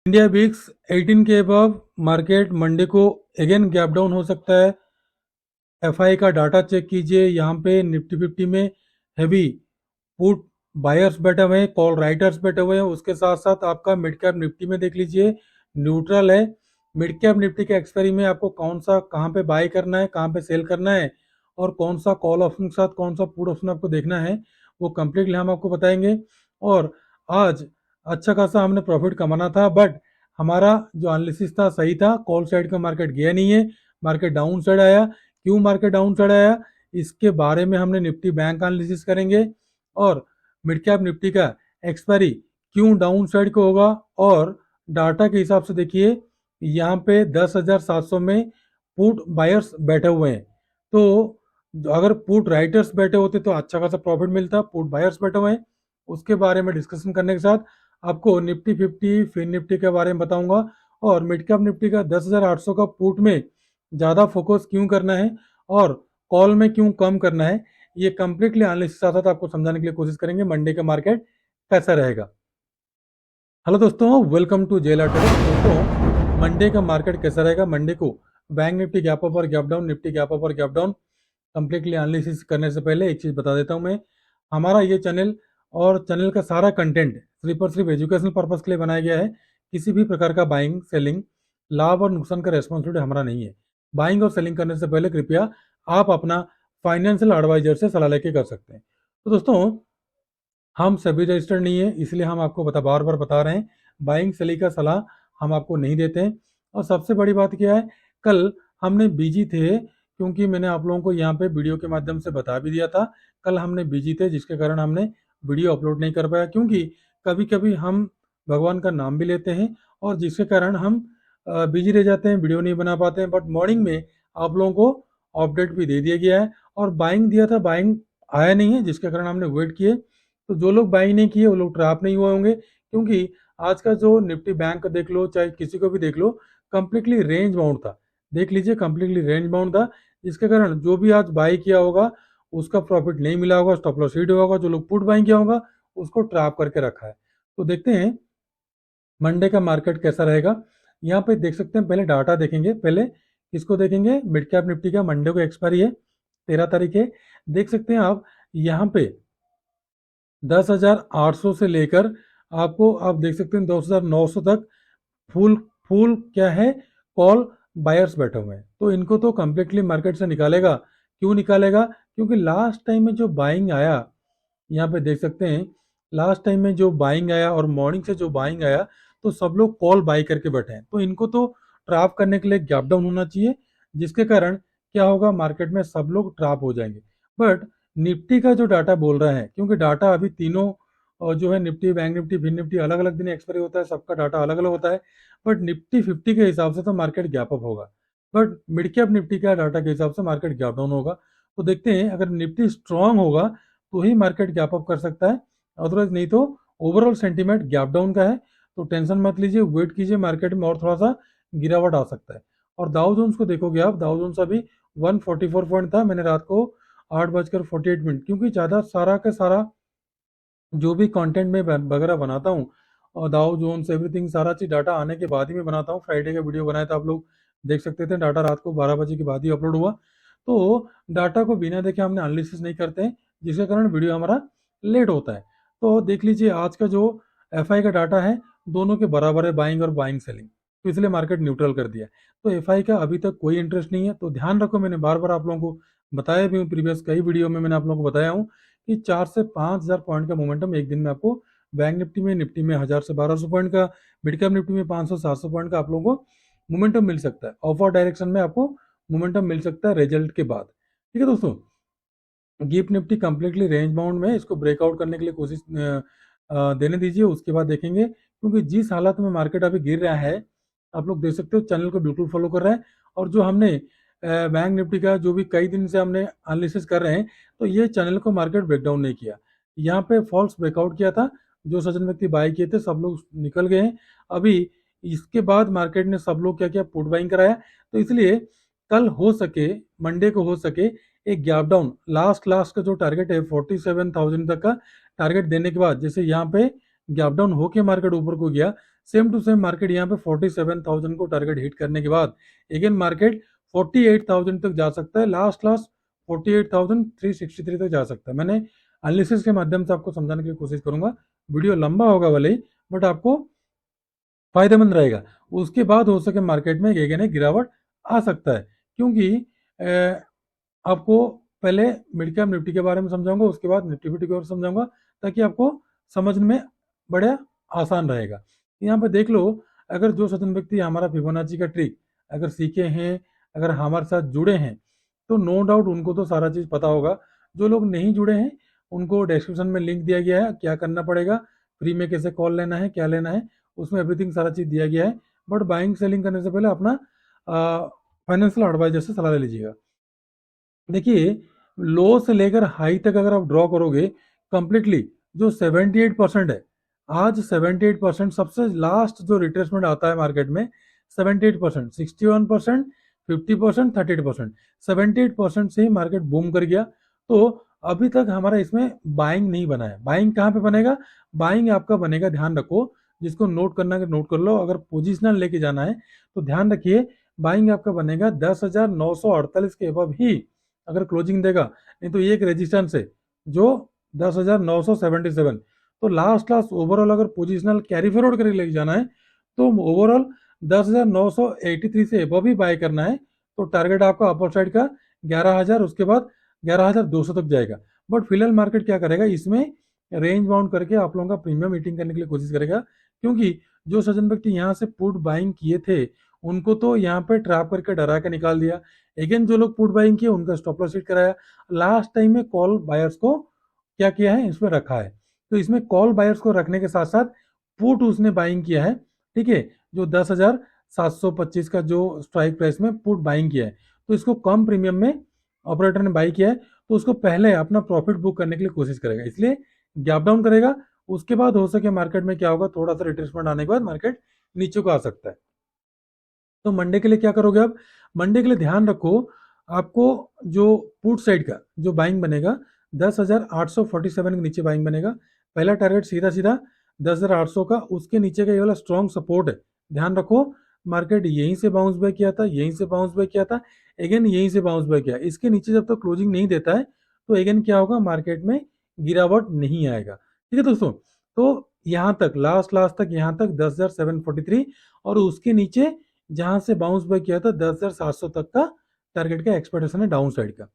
India बिक्स 18 के above market Monday को again gap down हो सकता है। एफआई का डाटा चेक कीजिए। यहाँ पे निफ्टी 50 में हैवी पुट बायर्स बैठे हुए हैं, कॉल राइटर्स बैठे हुए हैं। उसके साथ साथ आपका मिड कैप निफ्टी में देख लीजिए न्यूट्रल है। मिड कैप निफ्टी के एक्सपायरी में आपको कौन सा कहाँ पे बाय करना है, कहाँ पे सेल करना है और कौन सा कॉल ऑप्शन के साथ कौन सा पुट ऑप्शन आपको देखना है, वो कंप्लीटली हम आपको बताएंगे। और आज अच्छा खासा हमने प्रॉफिट कमाना था, बट हमारा जो एनालिसिस था सही था। कॉल साइड का मार्केट गया नहीं है, मार्केट डाउन साइड आया। क्यों मार्केट डाउन साइड आया, इसके बारे में हमने निफ्टी बैंक एनालिसिस करेंगे। और मिड कैप निफ्टी का एक्सपायरी क्यों डाउन साइड को होगा, और डाटा के हिसाब से देखिए यहाँ पे 10,700 में पुट बायर्स बैठे हुए हैं। तो अगर पुट राइटर्स बैठे होते तो अच्छा खासा प्रॉफिट मिलता, पुट बायर्स बैठे हुए हैं। उसके बारे में डिस्कशन करने के साथ आपको निफ्टी 50 फिन निफ्टी के बारे में बताऊंगा, और मिड कैप निफ्टी का 10,800 का पुट में ज़्यादा फोकस क्यों करना है और कॉल में क्यों कम करना है, ये कंप्लीटली एनालिसिस के साथ आपको समझाने के लिए कोशिश करेंगे मंडे का मार्केट कैसा रहेगा। हेलो दोस्तों, वेलकम टू जेला ट्रेडर्स। दोस्तों, मंडे का मार्केट कैसा रहेगा? मंडे को बैंक निफ्टी गैप अप और gap down, Nifty gap up और गैप डाउन कंप्लीटली एनालिसिस करने से पहले एक चीज़ बता देता हूं मैं। हमारा ये चैनल और चैनल का सारा कंटेंट सिर्फ और सिर्फ एजुकेशनल पर्पज़ के लिए बनाया गया है। किसी भी प्रकार का बाइंग सेलिंग, लाभ और नुकसान का रेस्पॉन्सिबिलिटी हमारा नहीं है। बाइंग और सेलिंग करने से पहले कृपया आप अपना फाइनेंशियल एडवाइजर से सलाह लेके कर सकते हैं। तो दोस्तों, हम सभी रजिस्टर्ड नहीं है, इसलिए हम आपको बार बार बता रहे हैं, बाइंग सेलिंग का सलाह हम आपको नहीं देते हैं। और सबसे बड़ी बात क्या है, कल हमने बिजी थे, क्योंकि मैंने आप लोगों को यहाँ पे वीडियो के माध्यम से बता भी दिया था। कल हमने बिजी थे, जिसके कारण हमने वीडियो अपलोड नहीं कर पाया, क्योंकि कभी कभी हम भगवान का नाम भी लेते हैं और जिसके कारण हम बिजी रह जाते हैं, वीडियो नहीं बना पाते हैं। बट मॉर्निंग में आप लोगों को अपडेट भी दे दिया गया है, और बाइंग दिया था, बाइंग आया नहीं है, जिसके कारण हमने वेट किए। तो जो लोग बाइंग नहीं किए वो लोग ट्रैप नहीं हुए होंगे, क्योंकि आज का जो निफ्टी बैंक देख लो, चाहे किसी को भी देख लो, कंप्लीटली रेंज बाउंड था। देख लीजिए, कंप्लीटली रेंज बाउंड था, जिसके कारण जो भी आज बाई किया होगा उसका प्रॉफिट नहीं मिला होगा, स्टॉप लॉस हिट हुआ होगा। जो लोग पुट बाइंग किया होगा उसको ट्रैप करके रखा है। तो देखते हैं मंडे का मार्केट कैसा रहेगा। यहाँ पे देख सकते हैं, पहले डाटा देखेंगे। पहले किसको देखेंगे? मिड कैप निफ्टी का मंडे को एक्सपायरी है, 13 तारीख है। देख सकते हैं आप यहाँ पे 10,800 से लेकर आपको आप देख सकते हैं 10,900 तक फुल फुल क्या है, कॉल बायर्स बैठे हुए हैं। तो इनको तो कंप्लीटली मार्केट से निकालेगा। क्यों निकालेगा? क्योंकि लास्ट टाइम में जो बाइंग आया, यहाँ पे देख सकते हैं, लास्ट टाइम में जो बाइंग आया और मॉर्निंग से जो बाइंग आया, तो सब लोग कॉल बाई करके बैठे हैं। तो इनको तो ट्रैप करने के लिए गैप डाउन होना चाहिए, जिसके कारण क्या होगा, मार्केट में सब लोग ट्रैप हो जाएंगे। बट निफ्टी का जो डाटा बोल रहा है, क्योंकि डाटा अभी तीनों जो है Nifty, Bank Nifty, Fin Nifty, अलग अलग दिन एक्सपायरी होता है, सबका डाटा अलग अलग होता है। बट निफ्टी 50 के हिसाब से तो मार्केट गैप अप होगा, बट मिड कैप निफ्टी का डाटा के हिसाब से मार्केट गैप डाउन होगा। तो देखते हैं, अगर निफ्टी स्ट्रांग होगा तो ही मार्केट गैप अप कर सकता है, अदरवाइज नहीं तो ओवरऑल सेंटीमेंट गैप डाउन का है। तो टेंशन मत लीजिए, वेट कीजिए, मार्केट में और थोड़ा सा गिरावट आ सकता है। और दाउ जोन्स को देखोगे आप, दाउ जोन्स अभी 144 पॉइंट था। मैंने रात को 8:48, क्योंकि ज़्यादा सारा का सारा जो भी कंटेंट में वगैरह बनाता हूँ, और दाउ जोन्स एवरीथिंग सारा चीज़ डाटा आने के बाद ही मैं बनाता हूँ। फ्राइडे का वीडियो बनाया था, आप लोग देख सकते थे, डाटा रात को 12 बजे के बाद ही अपलोड हुआ। तो डाटा को बिना देखे हमने एनालिसिस नहीं करते हैं, जिसके कारण वीडियो हमारा लेट होता है। तो देख लीजिए, आज का जो एफआई का डाटा है, दोनों के बराबर है, बाइंग और बाइंग सेलिंग, तो इसलिए मार्केट न्यूट्रल कर दिया। तो एफआई का अभी तक कोई इंटरेस्ट नहीं है। तो ध्यान रखो, मैंने बार बार आप लोगों को बताया भी हूँ, प्रीवियस कई वीडियो में मैंने आप लोगों को बताया हूँ कि 4 से 5 हज़ार पॉइंट का मोमेंटम एक दिन में आपको बैंक निफ्टी में 1,000 से 1,200 पॉइंट का, मिड कैप निफ्टी में 500 से 700 पॉइंट का आप लोगों को मोमेंटम मिल सकता है। ऑफर डायरेक्शन में आपको मोमेंटम मिल सकता है रिजल्ट के बाद। ठीक है दोस्तों, gift Nifty completely range bound में, इसको ब्रेकआउट करने के लिए कोशिश देने दीजिए, उसके बाद देखेंगे। क्योंकि जिस हालत में मार्केट अभी गिर रहा है, आप लोग देख सकते हो, चैनल को बिल्कुल फॉलो कर रहा है। और जो हमने बैंक निफ्टी का जो भी कई दिन से हमने एनालिसिस कर रहे हैं, तो ये चैनल को मार्केट ब्रेकडाउन नहीं किया। यहाँ पे फॉल्स ब्रेकआउट किया था, जो सज्जन व्यक्ति बाय किए थे सब लोग निकल गए हैं। अभी इसके बाद मार्केट ने सब लोग क्या किया, पुट बाइंग कराया। तो इसलिए कल हो सके, मंडे को हो सके, एक गैप डाउन, लास्ट लास्ट का जो टारगेट है 47,000 तक का टारगेट देने के बाद, जैसे यहाँ पे गैप डाउन होके मार्केट ऊपर को गया, सेम टू सेम मार्केट यहाँ पे 47,000 को टारगेट हिट करने के बाद अगेन मार्केट 48,000 तक जा सकता है, लास्ट 48,363 तक जा सकता है। मैंने एनालिसिस के माध्यम से आपको समझाने की कोशिश करूंगा, वीडियो लंबा होगा भले ही बट आपको फायदेमंद रहेगा। उसके बाद हो सके मार्केट में अगेन एक गिरावट आ सकता है, क्योंकि आपको पहले मिड कैप निफ्टी के बारे में समझाऊंगा, उसके बाद निफ्टी फिफ्टी के बारे में समझाऊंगा, ताकि आपको समझ में बड़ा आसान रहेगा। यहाँ पे देख लो, अगर जो सज्जन व्यक्ति हमारा फिबोनाची का ट्रिक अगर सीखे हैं, अगर हमारे साथ जुड़े हैं, तो नो डाउट उनको तो सारा चीज़ पता होगा। जो लोग नहीं जुड़े हैं उनको डिस्क्रिप्शन में लिंक दिया गया है, क्या करना पड़ेगा, फ्री में कैसे कॉल लेना है, क्या लेना है, उसमें एवरीथिंग सारा चीज़ दिया गया है। बट बाइंग सेलिंग करने से पहले अपना फाइनेंशियल एडवाइजर से सलाह ले लीजिएगा। देखिए, लो से लेकर हाई तक अगर आप ड्रॉ करोगे कंप्लीटली, जो 78% है, आज 78% सबसे लास्ट जो रिट्रेसमेंट आता है मार्केट में 78%, 61%, 50%, 38%, 78% से ही मार्केट बूम कर गया। तो अभी तक हमारा इसमें बाइंग नहीं बना है। बाइंग कहाँ पे बनेगा? बाइंग आपका बनेगा, ध्यान रखो, जिसको नोट करना है नोट कर लो, अगर पोजिशनल लेके जाना है तो ध्यान रखिए, बाइंग आपका बनेगा 10,948 के अबव ही अगर क्लोजिंग देगा, नहीं तो ये एक रेजिस्टेंस है जो 10,977। तो लास्ट ओवरऑल अगर पोजिशनल कैरी फॉरवर्ड करके लेके जाना है तो ओवरऑल 10,983 से अबव ही बाय करना है। तो टारगेट आपका अपर साइड का 11,000, उसके बाद 11,200 तक जाएगा। बट फिलहाल मार्केट क्या करेगा, इसमें रेंज बाउंड करके आप लोगों का प्रीमियम मीटिंग करने के लिए कोशिश करेगा, क्योंकि जो सज्जन व्यक्ति यहाँ से पुट बाइंग किए थे उनको तो यहाँ पे ट्रैप करके डरा के निकाल दिया। अगेन जो लोग पुट बाइंग किए उनका स्टॉप लॉस हिट कराया। लास्ट टाइम में कॉल बायर्स को क्या किया है, इसमें रखा है। तो इसमें कॉल बायर्स को रखने के साथ साथ पुट उसने बाइंग किया है, ठीक है, जो 10,725 का जो स्ट्राइक प्राइस में पुट बाइंग किया है, तो इसको कम प्रीमियम में ऑपरेटर ने बाई किया है, तो उसको पहले अपना प्रॉफिट बुक करने के लिए कोशिश करेगा, इसलिए गैप डाउन करेगा। उसके बाद हो सके मार्केट में क्या होगा, थोड़ा सा रिट्रेसमेंट आने के बाद मार्केट नीचे को आ सकता है। तो मंडे के लिए क्या करोगे आप? मंडे के लिए ध्यान रखो, आपको जो पुट साइड का जो बाइंग बनेगा 10,847 के नीचे बाइंग बनेगा। पहला टारगेट सीधा सीधा 10,800 का, उसके नीचे का ये वाला स्ट्रॉन्ग सपोर्ट है। ध्यान रखो, मार्केट यहीं से बाउंस बैक किया था, यहीं से बाउंस बैक किया था, अगेन यहीं से बाउंस बैक किया। इसके नीचे जब तक क्लोजिंग नहीं देता है तो अगेन क्या होगा, मार्केट में गिरावट नहीं आएगा। ठीक है दोस्तों, तो यहाँ तक लास्ट तक यहाँ तक 10,743, और उसके नीचे जहां से बाउंस बैक किया था 10,700 तक का टारगेट का एक्सपेक्टेशन है डाउन साइड का।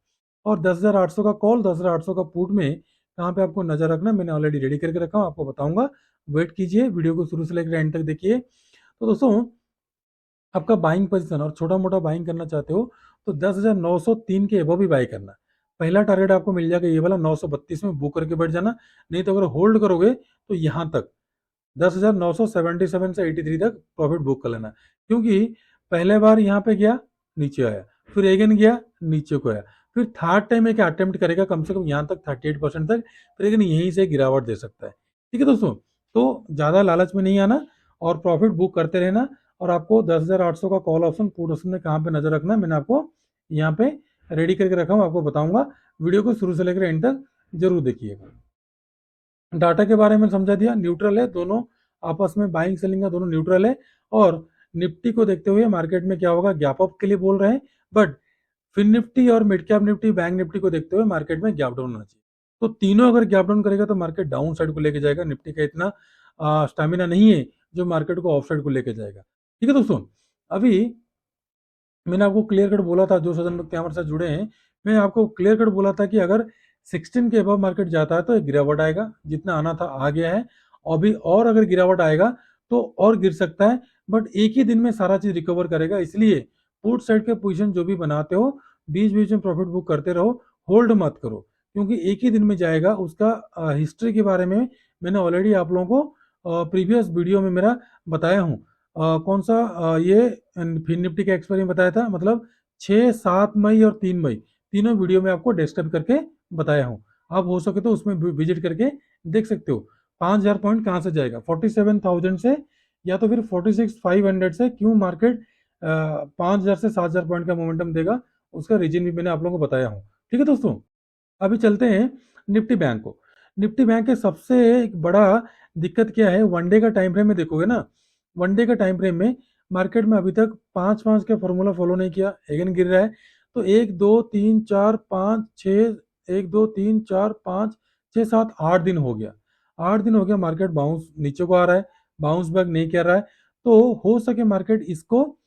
और 10,800 का कॉल, 10,800 का पुट में कहाँ पे आपको नजर रखना मैंने ऑलरेडी रेडी करके रखा हूँ, आपको बताऊंगा। वेट कीजिए, वीडियो को शुरू से लेकर एंड तक देखिए। तो दोस्तों, आपका बाइंग पोजीशन और छोटा मोटा बाइंग करना चाहते हो तो 10,903 के एबव भी बाई करना। पहला टारगेट आपको मिल जाएगा ये वाला 932 में बुक करके बैठ जाना। नहीं तो अगर होल्ड करोगे तो यहाँ तक 10,977 से 83 तक प्रॉफिट बुक कर लेना, क्योंकि पहले बार यहाँ पे गया नीचे आया, फिर अगेन गया नीचे को आया, फिर थर्ड टाइम एक अटेम्प्ट करेगा कम से कम यहाँ तक 38% तक, फिर अगेन यहीं से गिरावट दे सकता है। ठीक है दोस्तों, तो ज़्यादा लालच में नहीं आना और प्रॉफिट बुक करते रहना। और आपको 10,800 का कॉल ऑप्शन पुट ऑप्शन में कहाँ पे नजर रखना है मैंने आपको यहाँ पे रेडी करके रखा हूँ, आपको बताऊंगा। वीडियो को शुरू से लेकर एंड तक जरूर देखिएगा। डाटा के बारे में समझा दिया, न्यूट्रल है, दोनों आपस में बाइंग सेलिंग का दोनों न्यूट्रल है। और निफ्टी को देखते हुए मार्केट में क्या होगा, गैप अप के लिए बोल रहे हैं, बट फिन निफ्टी और mid cap Nifty, Bank Nifty को देखते हुए मार्केट में गैप डाउन होना चाहिए। तो तीनों अगर गैप डाउन करेगा तो मार्केट डाउन साइड को लेके जाएगा। निफ्टी का इतना स्टेमिना नहीं है जो मार्केट को ऑफ साइड को लेके जाएगा। ठीक है दोस्तों, अभी मैंने आपको क्लियर कट बोला था, जो सज्जन व्यक्ति हमारे साथ जुड़े हैं, मैंने आपको क्लियर कट बोला था कि अगर 16 के अबव मार्केट जाता है तो एक गिरावट आएगा, जितना आना था आ गया है। अभी और अगर गिरावट आएगा तो और गिर सकता है, बट एक ही दिन में सारा चीज रिकवर करेगा। इसलिए पुट साइड के पोजीशन जो भी बनाते हो, बीच बीच में प्रॉफिट बुक करते रहो, होल्ड मत करो, क्योंकि एक ही दिन में जाएगा। उसका हिस्ट्री के बारे में मैंने ऑलरेडी आप लोगों को प्रीवियस वीडियो में मेरा बताया हूँ। कौन सा ये फिन निफ्टी का एक्सपेरिमेंट बताया था, मतलब 6, 7 मई और 3 मई तीनों वीडियो में आपको डेस्कटॉप करके बताया हूँ। आप हो सके तो उसमें विजिट करके देख सकते हो। 5,000 पॉइंट कहाँ से जाएगा, 47,000 से, या तो फिर 46,500 से। क्यों मार्केट 5,000 से 7,000 पॉइंट का मोमेंटम देगा, उसका रीजन भी मैंने आप लोगों को बताया हूँ। ठीक है दोस्तों, अभी चलते हैं निफ्टी बैंक को। निफ्टी बैंक के सबसे एक बड़ा दिक्कत क्या है, वनडे का टाइम फ्रेम में देखोगे ना, वनडे का टाइम फ्रेम में मार्केट में अभी तक 5-5 का फॉर्मूला फॉलो नहीं किया, अगेन गिर रहा है। तो 1 2 3 4 5 6 1 2 3 4 5 6 7 8 दिन हो गया, 8 दिन हो गया मार्केट बाउंस नीचे को आ रहा है, बाउंस बैक नहीं कर रहा है। तो हो सके मार्केट इसको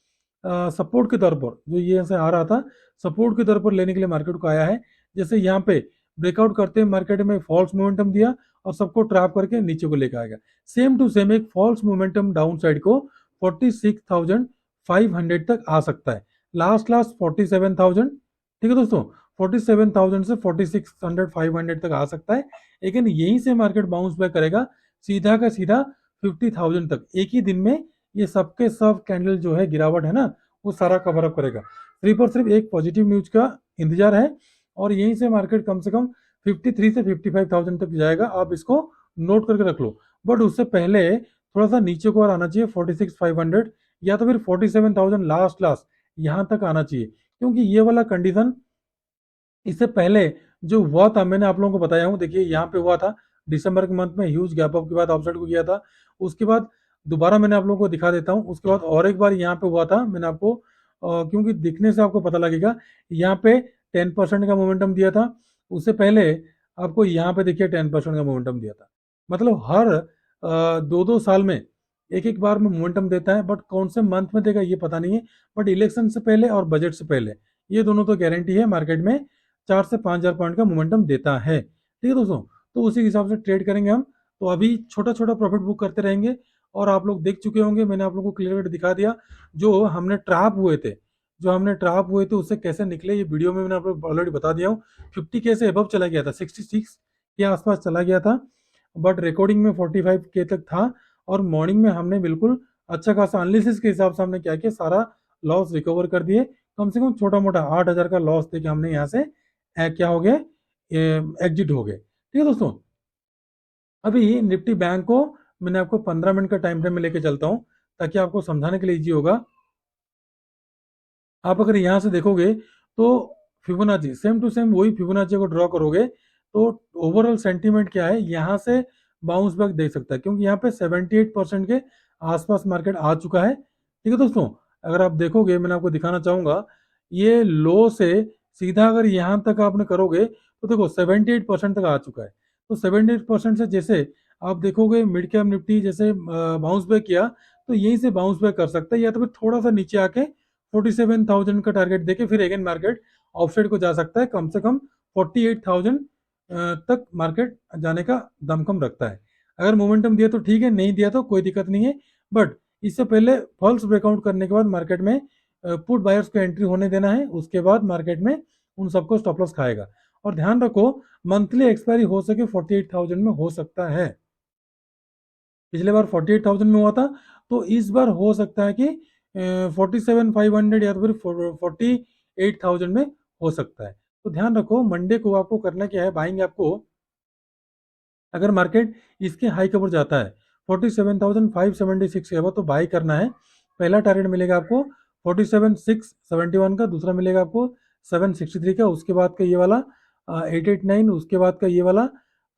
सपोर्ट के तौर पर, जो ये ऐसे आ रहा था सपोर्ट के तौर पर लेने के लिए मार्केट को आया है। जैसे यहाँ पे ब्रेकआउट करते हुए मार्केट में फॉल्स मोमेंटम दिया और सबको ट्रैप करके नीचे को लेकर आएगा। सेम टू सेम एक फॉल्स मोमेंटम डाउन साइड को 46,500 तक आ सकता है। लास्ट 47,000, ठीक है दोस्तों, 47,000 से 4600 500 तक आ सकता है। लेकिन यहीं से मार्केट बाउंस बैक करेगा सीधा का सीधा 50,000 तक। एक ही दिन में ये सबके सब कैंडल जो है गिरावट है ना, वो सारा कवर अप करेगा। सिर्फ और सिर्फ एक पॉजिटिव न्यूज का इंतजार है और यहीं से मार्केट कम से कम 53 से 55,000 तक जाएगा। आप इसको नोट करके रख लो। बट उससे पहले थोड़ा सा नीचे को और आना चाहिए 46,500 या तो फिर 47,000 लास्ट यहां तक आना चाहिए, क्योंकि ये वाला कंडीशन इससे पहले जो हुआ था, मैंने आप लोगों को बताया हूँ, देखिए यहाँ पे हुआ था दिसंबर के मंथ में, ह्यूज गैप अप के बाद अपसाइड को गया था। उसके बाद दोबारा मैंने आप लोगों को दिखा देता हूँ, उसके बाद और एक बार यहाँ पे हुआ था मैंने आपको, क्योंकि दिखने से आपको पता लगेगा, यहाँ पे 10% का मोमेंटम दिया था। उससे पहले आपको यहाँ पे देखिए 10% का मोमेंटम दिया था। मतलब हर 2-2 साल में एक एक बार में मोमेंटम देता है, बट कौन से मंथ में देगा ये पता नहीं है। बट इलेक्शन से पहले और बजट से पहले ये दोनों तो गारंटी है मार्केट में 4 से 5 हजार पॉइंट का मोमेंटम देता है। ठीक है दोस्तों, तो उसी हिसाब से ट्रेड करेंगे हम। तो अभी छोटा छोटा प्रॉफिट बुक करते रहेंगे। और आप लोग देख चुके होंगे, मैंने आप लोगों को क्लियर कट दिखा दिया, जो हमने ट्रैप हुए थे उससे कैसे निकले, ये वीडियो में मैंने आप लोग ऑलरेडी बता दिया हूँ। 50K से अबव चला गया था, 66 के आसपास चला गया था, बट रिकॉर्डिंग में 45K तक था। और मॉर्निंग में हमने बिल्कुल अच्छा खासा एनालिसिस के हिसाब से हमने क्या किया, सारा लॉस रिकवर कर दिए। कम से कम छोटा मोटा 8,000 का लॉस देके हमने यहाँ से क्या हो गए, एग्जिट हो गए। ठीक है दोस्तों, अभी निफ्टी बैंक को मैंने आपको 15 मिनट का टाइम फ्रेम में लेके चलता हूँ ताकि आपको समझाने के लिए इजी होगा। आप अगर यहाँ से देखोगे तो फिबोनाची सेम टू सेम वही फिबोनाची को ड्रॉ करोगे तो ओवरऑल सेंटीमेंट क्या है, यहाँ से बाउंस बैक देख सकता है, क्योंकि यहाँ पे 78% के आसपास मार्केट आ चुका है। ठीक है दोस्तों, अगर आप देखोगे, मैंने आपको दिखाना चाहूंगा, ये लो से सीधा अगर यहाँ तक आपने करोगे तो देखो 78% तक आ चुका है। तो 78% से जैसे आप देखोगे मिड कैप निफ्टी जैसे बाउंस बैक किया, तो यहीं से बाउंस बैक कर सकता है, या तो फिर थोड़ा सा नीचे आके 47,000 का टारगेट देके फिर अगेन मार्केट ऑफसाइड को जा सकता है। कम से कम 48,000 तक मार्केट जाने का दमखम रखता है। अगर मोमेंटम दिया तो ठीक है, नहीं दिया तो कोई दिक्कत नहीं है। बट इससे पहले फॉल्स ब्रेकआउट करने के बाद मार्केट में पुट बायर्स को एंट्री होने देना है, उसके बाद मार्केट में उन सबको स्टॉप लॉस खाएगा। और ध्यान रखो, मंथली एक्सपायरी हो सके 48,000 में हो सकता है। पिछले बार 48,000 में हुआ था, तो इस बार हो सकता है कि 47,500 या तो फिर 48,000 में हो सकता है। तो ध्यान रखो, मंडे को आपको करना क्या है, बाइंग आपको, अगर मार्केट इसके हाई के ऊपर जाता है 47,576 के ऊपर तो बाई करना है। पहला टारगेट मिलेगा आपको 47,671 का, दूसरा मिलेगा आपको 763 का, उसके बाद का ये वाला 889, उसके बाद का ये वाला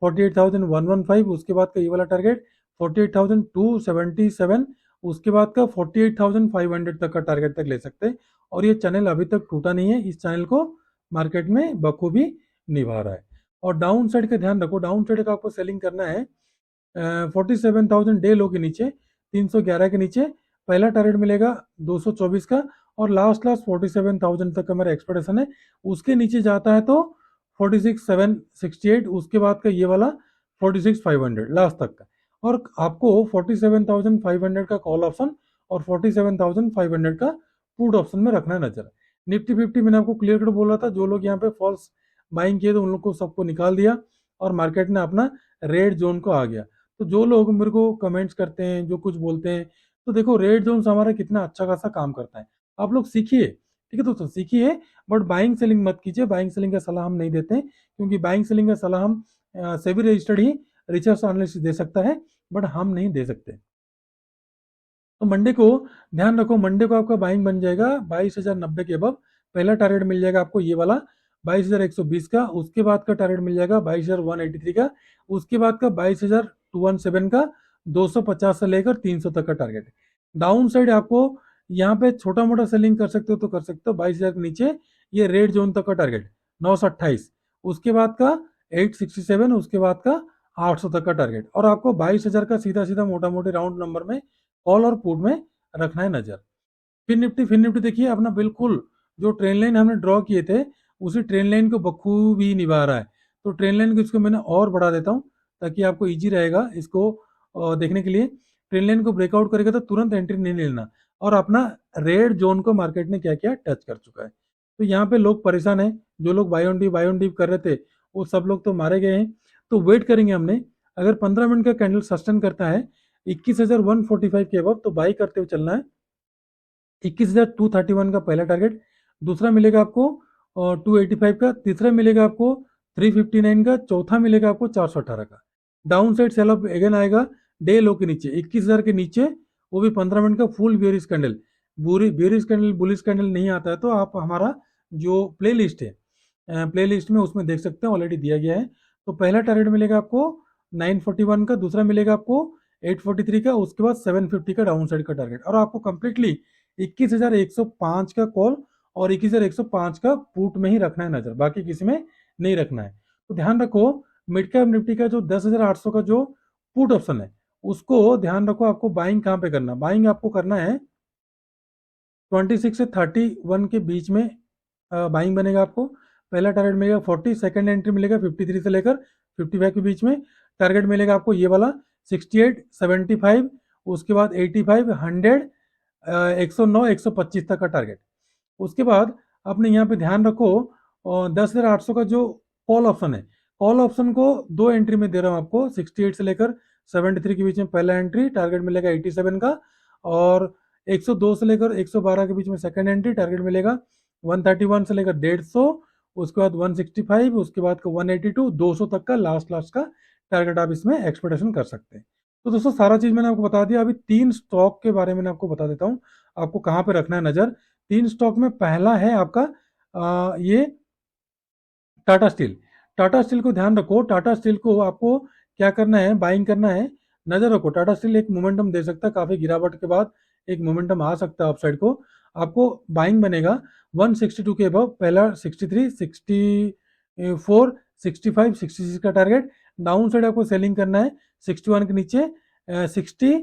48,115, उसके बाद का ये वाला टारगेट 48,277, उसके बाद का 48,500 तक का टारगेट तक ले सकते हैं। और ये चैनल अभी तक टूटा नहीं है, इस चैनल को मार्केट में बखूबी निभा रहा है। और डाउन साइड का ध्यान रखो, डाउन साइड का आपको सेलिंग करना है 47,000 डे लो के नीचे, 311 के नीचे पहला टारगेट मिलेगा 224 का, और लास्ट 47,000 तक का मेरा एक्सपेक्टेशन है। उसके नीचे जाता है तो 46,768, उसके बाद का ये वाला 46,500 लास्ट तक का। और आपको 47,500 का कॉल ऑप्शन और 47,500 का पुट ऑप्शन में रखना है नजर। निफ्टी 50 मैंने आपको क्लियर कट बोला था, जो लोग यहाँ पे फॉल्स बाइंग किए तो उन लोग को सबको निकाल दिया और मार्केट ने अपना रेड जोन को आ गया। तो जो लोग मेरे को कमेंट्स करते हैं, जो कुछ बोलते हैं, तो देखो रेड जोन हमारा कितना अच्छा खासा काम करता है। आप लोग सीखिए, ठीक है दोस्तों, सीखिए। बट बाइंग सेलिंग मत कीजिए, बाइंग सेलिंग का सलाह हम नहीं देते हैं, क्योंकि बाइंग सेलिंग का सलाह हम सेबी रजिस्टर्ड ही रिसर्च एनालिस्ट दे सकता है, बट हम नहीं दे सकते। तो मंडे को ध्यान रखो, मंडे को आपका बाइंग बन जाएगा 22,090 के अबव। पहला टारगेट मिल जाएगा आपको ये वाला 22,120 का, उसके बाद का टारगेट मिल जाएगा 22,183 का, उसके बाद का 22,217 का, 250 से लेकर 300 तक का टारगेट। डाउन साइड आपको यहाँ पे छोटा मोटा सेलिंग कर सकते हो तो कर सकते हो, 22,000 के नीचे ये रेड जोन तक का टारगेट 928, उसके बाद का 867, उसके बाद का 800 तक का टारगेट, और आपको 22,000 का सीधा सीधा मोटा मोटी राउंड नंबर में कॉल और पुट में रखना है नजर। फिर निफ्टी देखिए अपना बिल्कुल जो ट्रेन लाइन हमने ड्रॉ किए थे उसी ट्रेन लाइन को बखूबी निभा रहा है। तो ट्रेन लाइन को इसको मैंने और बढ़ा देता हूँ ताकि आपको इजी रहेगा इसको देखने के लिए। ट्रेन लाइन को ब्रेकआउट करेगा तो तुरंत एंट्री नहीं लेना, और अपना रेड जोन को मार्केट ने क्या किया, टच कर चुका है। तो यहाँ पे लोग परेशान हैं, जो लोग बाय ऑन डीप कर रहे थे वो सब लोग तो मारे गए हैं। तो वेट करेंगे हमने, अगर 15 मिनट का कैंडल सस्टेन करता है 21,145 के अबव तो बाई करते हुए चलना है। 21,231 का पहला टारगेट, दूसरा मिलेगा आपको 285 का, तीसरा मिलेगा आपको 359 का, चौथा मिलेगा आपको 418 का। Downside sell off again आएगा डे लो के नीचे 21,000 के नीचे, वो भी 15 मिनट का full bearish candle. Bearish candle bullish candle नहीं आता है तो आप हमारा जो प्ले लिस्ट है प्ले लिस्ट में उसमें देख सकते हैं, ऑलरेडी दिया गया है। तो पहला टारगेट मिलेगा आपको 941 का, दूसरा मिलेगा आपको 843 का, उसके बाद 750 का डाउन साइड का टारगेट, और आपको कंप्लीटली 21,105 का कॉल और 21,105 का पुट में ही रखना है नजर, बाकी किसी में नहीं रखना है। तो ध्यान रखो मिड कैप निफ्टी का जो 10,800 का जो पुट ऑप्शन है उसको ध्यान रखो, आपको बाइंग कहां पे करना, बाइंग आपको करना है 26 से 31 के बीच में बाइंग बनेगा। आपको पहला टारगेट मिलेगा 40, सेकंड एंट्री मिलेगा 53 से लेकर 55 के बीच में, टारगेट मिलेगा आपको ये वाला 68, 75, उसके बाद 85, 100, 109, 125 तक का टारगेट। उसके बाद आपने यहाँ पे ध्यान रखो 10,800 का जो कॉल ऑप्शन है, कॉल ऑप्शन को दो एंट्री में दे रहा हूँ आपको, 68 से लेकर 73 के बीच में पहला एंट्री, टारगेट मिलेगा 87 का, और 102 से लेकर 112 के बीच में सेकंड एंट्री, टारगेट मिलेगा 131 से लेकर 150, उसके बाद 165, उसके बाद का 182, 200 तक का लास्ट का टारगेट आप इसमें एक्सपेक्टेशन कर सकते हैं। तो दोस्तों सारा चीज मैंने आपको बता दिया। अभी 3 स्टॉक के बारे में आपको बता देता हूँ, आपको कहाँ पे रखना है नजर। 3 स्टॉक में पहला है आपका ये टाटा स्टील। टाटा स्टील को ध्यान रखो, टाटा स्टील को आपको क्या करना है, बाइंग करना है, नजर रखो। टाटा स्टील एक मोमेंटम दे सकता है, काफी गिरावट के बाद एक मोमेंटम आ सकता है अपसाइड को, आपको बाइंग बनेगा 162 के अबव, पहला 63, 64, 65, 66 का टारगेट। डाउन साइड आपको सेलिंग करना है 61 के नीचे 60,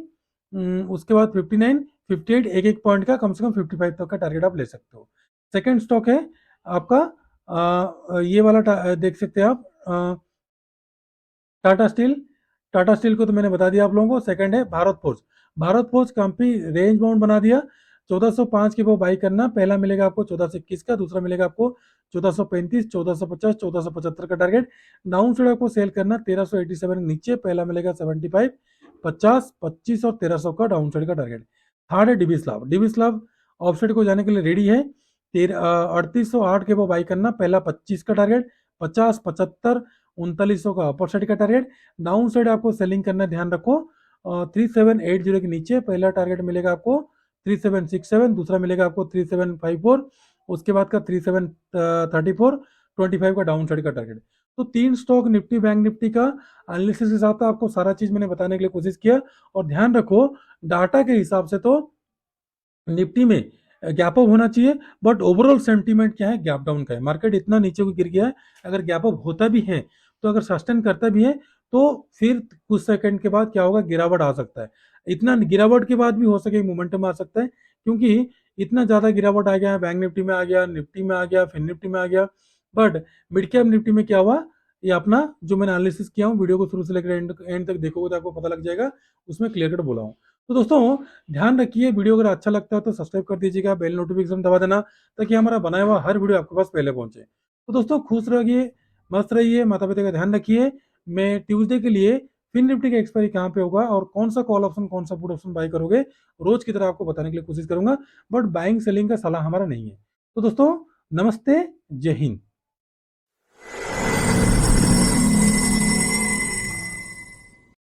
उसके बाद 59, 58, एक एक पॉइंट का कम से कम 55 तक का टारगेट आप ले सकते हो। सेकेंड स्टॉक है आपका ये वाला देख सकते हैं आप टाटा स्टील। टाटा स्टील को तो मैंने बता दिया आप लोगों को। सेकंड है भारत फोर्ज। भारत फोर्ज काफी रेंज बाउंड बना दिया, 1405 के वो बाई करना, पहला मिलेगा आपको 1421 का, दूसरा मिलेगा आपको 1435, 1450, 1475 का टारगेट। डाउन साइड आपको सेल करना 1387 नीचे, पहला मिलेगा 75, 50, 25 और 1300 का डाउन साइड का टारगेट। थर्ड है dB slab. DB slab of side को जाने के लिए रेडी है, 3808 के वो बाई करना, पहला 25 का टारगेट, 50, 75, 3900 का अपर साइड का टारगेट। डाउन साइड आपको सेलिंग करना, ध्यान रखो 3780 के नीचे, पहला टारगेट मिलेगा आपको 3767, दूसरा मिलेगा आपको 3754, उसके बाद का 3734, 25 का डाउन साइड का टारगेट। तो 3 स्टॉक निफ्टी बैंक निफ्टी का एनालिसिस के साथ आपको सारा चीज मैंने बताने के लिए कोशिश किया। और ध्यान रखो डाटा के हिसाब से तो निफ्टी में गैप अप होना चाहिए, बट ओवरऑल सेंटीमेंट क्या है, गैप डाउन का है। मार्केट इतना नीचे को गिर गया है, अगर गैप अप होता भी है तो अगर सस्टेन करता भी है तो फिर कुछ सेकंड के बाद क्या होगा, गिरावट आ सकता है। इतना गिरावट के बाद भी हो सके मोमेंटम आ सकता है, क्योंकि इतना ज्यादा गिरावट आ गया है, बैंक निफ्टी में आ गया, निफ्टी में आ गया, फिर निफ्टी में आ गया। बट मिड कैप निफ्टी में क्या हुआ, ये अपना जो मैंने एनालिसिस किया हूँ, वीडियो को शुरू से लेकर एंड तक देखोगे तो आपको पता लग जाएगा, उसमें क्लियर कट बोला हूँ। तो दोस्तों ध्यान रखिए, वीडियो अगर अच्छा लगता है तो सब्सक्राइब कर दीजिएगा, बेल नोटिफिकेशन दबा देना ताकि हमारा बनाया हुआ हर वीडियो आपके पास पहले पहुंचे। तो दोस्तों खुश रहिए, मस्त रहिए, माता पिता का ध्यान रखिए। मैं ट्यूसडे के लिए फिन निफ्टी का एक्सपायरी कहाँ पे होगा और कौन सा कॉल ऑप्शन कौन सा पुट ऑप्शन बाय करोगे, रोज की तरह आपको बताने के लिए कोशिश करूंगा, बट बाइंग सेलिंग का सलाह हमारा नहीं है। तो दोस्तों नमस्ते, जय हिंद।